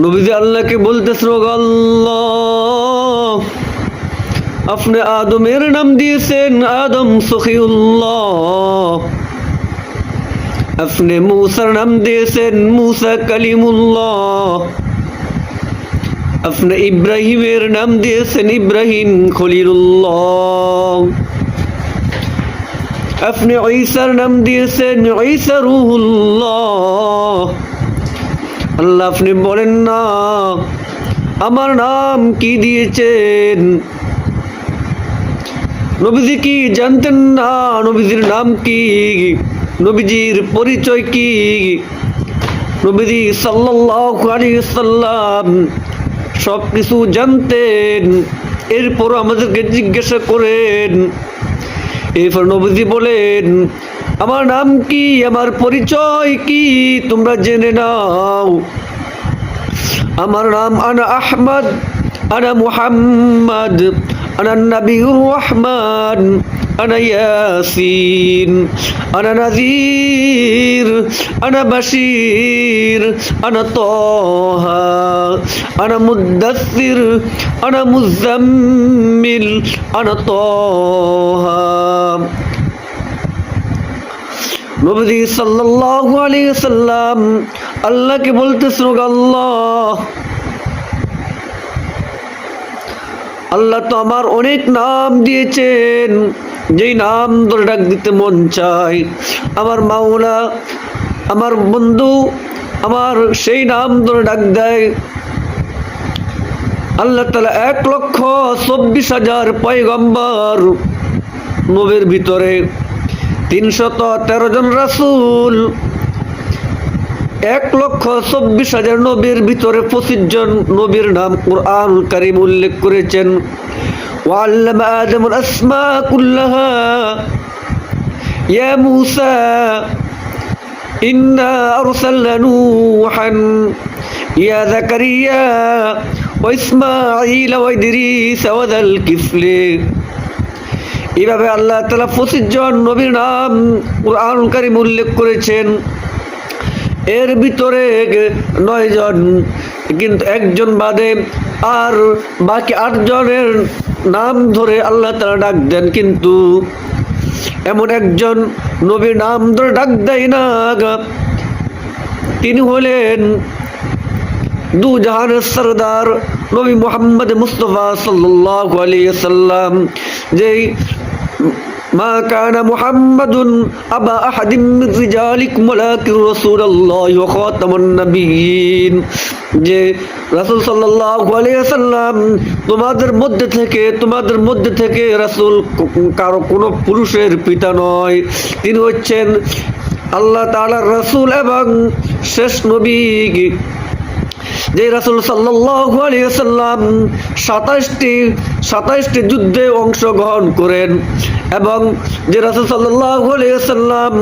নবীজি আল্লাহকে বলতেছেন, ও আল্লাহ, আপনি আদমের নাম দিয়েছেন আদম সখিউল্লাহ, আপনি মূসার নাম দিয়েছেন মূসা কালিমুল্লাহ, আপনি ইব্রাহিমের নাম দিয়েছেন ইব্রাহিম খলিলুল্লাহ, আপনি ঈসার নাম দিয়েছেন ঈসা রূহুল্লাহ। আল্লাহ, আপনি বলেন না আমার নাম কি দিয়েছেন? নবীজি কি জানতেন না নবীজির নাম কি, নবীজির পরিচয় কি? নবীজি সাল্লাল্লাহু আলাইহি ওয়াসাল্লাম সব কিছু জানতেন, এরপর আমাদেরকে জিজ্ঞাসা করেন। এরপর নবীজি বলেন, আমার নাম কি, আমার পরিচয় কি, তোমরা জেনে নাও। আমার নাম আনা আহমদ, আনা মুহাম্মদ, আনা নবিয়ুর রহমান, আনা ইয়াসিন, আনা নাযীর, আনা বাশীর, আনা তাহা, আনা মুদ্দাসসির, আনা মুজাম্মিল, আনা তাহা। নবী সাল্লাল্লাহু আলাইহি ওয়াসাল্লাম আল্লাহকে বলতেছেন, আল্লাহ, আল্লাহ তো আমার অনেক নাম দিয়েছেন, যেই নাম ধরে ডাক দিতে মন চায় আমার মাওলা, আমার বন্ধু আমার সেই নাম ধরে ডাক দেয়। আল্লাহ তাআলা 1,24,000 পয়গম্বর, নবীর ভিতরে 313 জন রাসূল, 1,24,000 নবীর ভিতরে 25 জন নবীর নাম কুরআন কারীম উল্লেখ করেছেন। ওয়াল্লামা আদমুল আসমা কুল্লাহা ইয়া মূসা ইন্না আরসালনা নূহান ইয়া যাকারিয়া ওয়া ইসমাঈল ওয়া ইদরিস ওয়া যাল কিফলি। এইভাবে আল্লাহ তাআলা 25 জন নবীর নাম কুরআন কারীম উল্লেখ করেছেন। এর ভিতরে 9 জন, কিন্তু একজন বাদে আর বাকি 8 জনের নাম ধরে আল্লাহ তাআলা ডাক দেন, কিন্তু এমন একজন নবীর নাম ধরে ডাক দেয় না। তিনি হলেন দু জাহানের সরদার নবী মুহাম্মদ মুস্তাফা সাল্লাল্লাহু আলাইহি ওয়াসাল্লাম, যেই মা কানা মুহাম্মাদুন আবা আহাদিম মির রিজালিকুম ওয়ালাকিন রাসূলুল্লাহি ওয়া খাতামুন নবিয়্যিন, যে রাসূল সাল্লাল্লাহু আলাইহি ওয়াসাল্লাম তোমাদের মধ্যে থেকে রাসূল কারো কোনো পুরুষের পিতা নয়, তিনি হচ্ছেন আল্লাহ তাআলার রাসূল এবং শেষ নবী। যে রাসূল সাল্লাল্লাহু আলাইহি ওয়াসাল্লাম 27টি যুদ্ধে অংশগ্রহণ করেন, এবং যে রাসূল সাল্লাল্লাহু আলাইহি ওয়াসাল্লাম